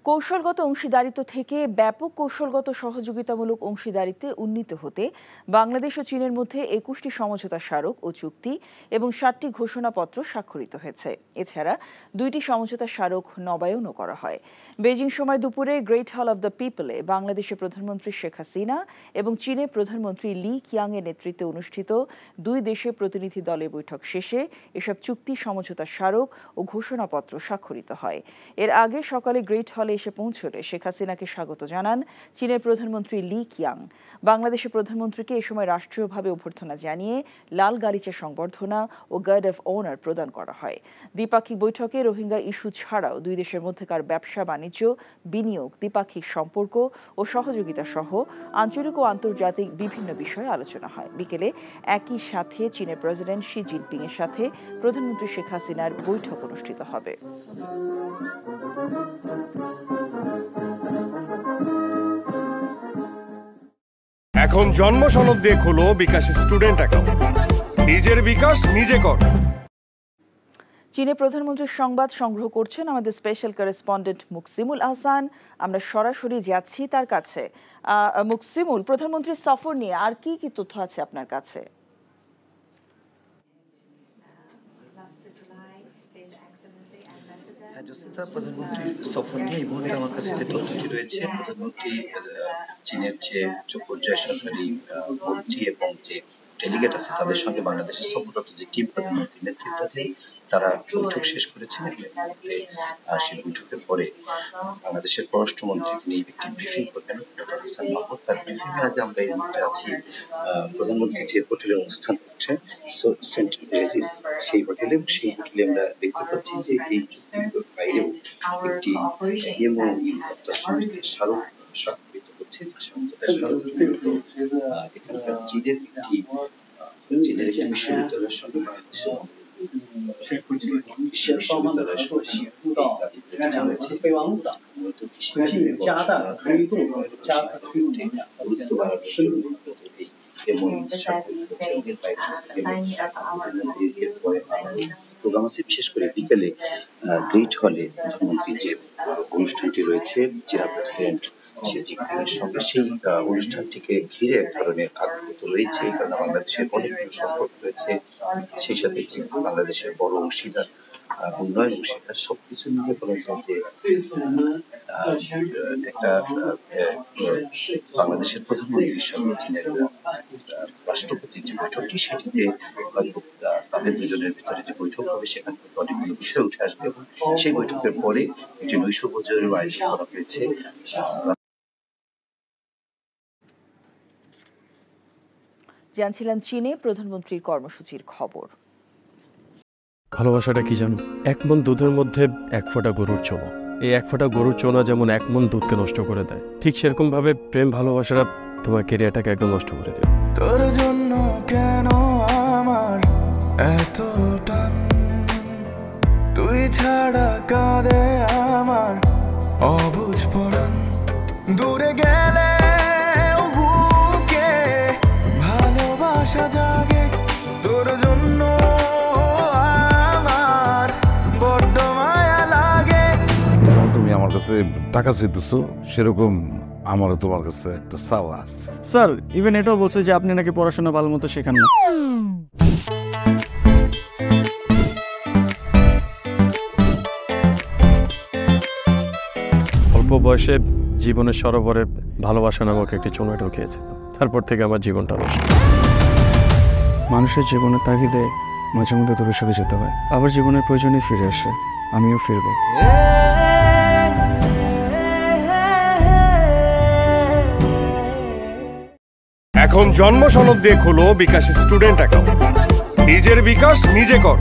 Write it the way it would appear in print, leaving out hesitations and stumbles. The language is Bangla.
কৌশলগত অংশীদারিত্ব থেকে ব্যাপক কৌশলগত সহযোগিতামূলক অংশীদারিত্বে উন্নীত হতে বাংলাদেশ ও চীনের মধ্যে ২১টি সমঝোতা স্মারক ও চুক্তি এবং ৭টি ঘোষণাপত্র স্বাক্ষরিত হয়েছে। এছাড়া ২টি সমঝোতা স্মারক নবায়নও করা হয়। বেজিং সময় দুপুরে গ্রেট হল অব দ্য পিপলে বাংলাদেশের প্রধানমন্ত্রী শেখ হাসিনা এবং চীনের প্রধানমন্ত্রী লি কিয়াং এর নেতৃত্বে অনুষ্ঠিত দুই দেশের প্রতিনিধি দলের বৈঠক শেষে এসব চুক্তি সমঝোতা স্মারক ও ঘোষণাপত্র স্বাক্ষরিত হয়। এর আগে সকালে গ্রেট হলে এসে পৌঁছলে শেখ হাসিনাকে স্বাগত জানান চীনের প্রধানমন্ত্রী লি কিয়াং। বাংলাদেশের প্রধানমন্ত্রীকে এ সময় রাষ্ট্রীয়ভাবে অভ্যর্থনা জানিয়ে লাল গালিচা সংবর্ধনা ও গার্ড অফ অনার প্রদান করা হয়। দ্বিপাক্ষিক বৈঠকে রোহিঙ্গা ইস্যু ছাড়াও দুই দেশের মধ্যকার ব্যবসা বাণিজ্য, বিনিয়োগ, দ্বিপাক্ষিক সম্পর্ক ও সহযোগিতা সহ আঞ্চলিক ও আন্তর্জাতিক বিভিন্ন বিষয়ে আলোচনা হয়। বিকেলে একই সাথে চীনের প্রেসিডেন্ট শি জিনপিং এর সাথে প্রধানমন্ত্রী শেখ হাসিনার বৈঠক অনুষ্ঠিত হবে। এখন জন্ম সনদ দিয়ে খোলো বিকাশ স্টুডেন্ট অ্যাকাউন্ট। নিজের বিকাশ নিজে কর। চীনের প্রধানমন্ত্রীর সংবাদ সংগ্রহ করছেন আমাদের স্পেশাল করেসপন্ডেন্ট মুকসিমুল আহসান। আমরা সরাসরি যাচ্ছি তার কাছে। মুকসিমুল, প্রধানমন্ত্রীর সফর নিয়ে আর কি কি তথ্য আছে আপনার কাছে? প্রধানমন্ত্রীর সফর নিয়ে এই মুহূর্তে আমার কাছে যে তথ্যটি রয়েছে, প্রধানমন্ত্রী চীনের যে উচ্চ পর্যায়ের সরকারি মন্ত্রী এবং যে ডেলিগেট আছে তাদের সঙ্গে বাংলাদেশের সফররত যে টিম প্রধানমন্ত্রীর নেতৃত্বাধীন তারা বৈঠক শেষ করেছেন। সেই বৈঠকের পরে বাংলাদেশের পররাষ্ট্রমন্ত্রী তিনি একটি ব্রিফিং করবেন, ডক্টর হাসান মাহমুদ। তার ব্রিফিং এর আগে আমরা এই মুহূর্তে আছি প্রধানমন্ত্রী যে হোটেলে অবস্থান করছেন সেন্ট রেজিস, সেই হোটেলে আমরা দেখতে পাচ্ছি যে এই চুক্তির বাইরেও একটি স্মারক স্বাক্ষরিত হচ্ছে। এখানকার চীনের একটি বিশ্ববিদ্যালয়ের সঙ্গে প্রোগ্রাম আছে। বিশেষ করে বিকেলে গ্রেট হলে প্রধানমন্ত্রীর যে অনুষ্ঠানটি রয়েছে চীনা প্রেসিডেন্ট শি জিনপিং এর সঙ্গে, সেই অনুষ্ঠানটিকে ঘিরে এক ধরনের আগ্রহ তো রয়েছে, এই কারণে বাংলাদেশের অনেকগুলো সম্পর্ক রয়েছে। সেই সাথে বাংলাদেশের বড় অংশীদার, উন্নয়ন অংশীদার, সবকিছু মিলে বলা যায় যে একটা বাংলাদেশের প্রধানমন্ত্রীর সঙ্গে চীনের রাষ্ট্রপতির যে বৈঠকটি, সেটিতে হয়তো তাদের দুজনের ভিতরে যে বৈঠক হবে সেখান থেকে অনেকগুলো বিষয় উঠে আসবে এবং সেই বৈঠকের পরে একটি নৈশভোজেরও আয়োজন করা হয়েছে। জানছিলাম চীনে প্রধানমন্ত্রীর কর্মসূচির খবর। ভালোবাসাটা কি জানো? ১ মণ দুধের মধ্যে ১ ফোঁটা গরুর চোনা। এই ১ ফোঁটা গরুর চোনা যেমন ১ মণ দুধকে নষ্ট করে দেয়, ঠিক সেরকম ভাবে প্রেম ভালোবাসাটা তোমার ক্যারিয়ারটাকে একদম নষ্ট করে দেয়। তোর জন্য কেন আমার এত টান, তুই ছাড়া কাঁদে আমার অবুঝ পরাণ, দূরে গেলে বুকে ভালোবাসা জাগে, তোর জন্য আমার বড্ড মায়া লাগে। তুমি আমার কাছে টাকা চাইতেছো, সেরকম আমারও তোমার কাছে একটা চাওয়া আছে। স্যার ইভেন এটাও বলছে যে আপনি নাকি পড়াশোনা ভালো মতো শেখান না। অল্প বয়সে জীবনের সরোবরে ভালোবাসা নামক একটি চোঙা ঢুকিয়েছে, তারপর থেকে আমার জীবনটা নষ্ট। মানুষের জীবনের তাগিদে মাঝে মধ্যে দূরে সরে যেতে হয়, আবার জীবনের প্রয়োজনে ফিরে আসে। আমিও ফিরবো। এখন জন্ম সনদ দিয়ে খোলো বিকাশ স্টুডেন্ট অ্যাকাউন্ট। নিজের বিকাশ নিজে কর।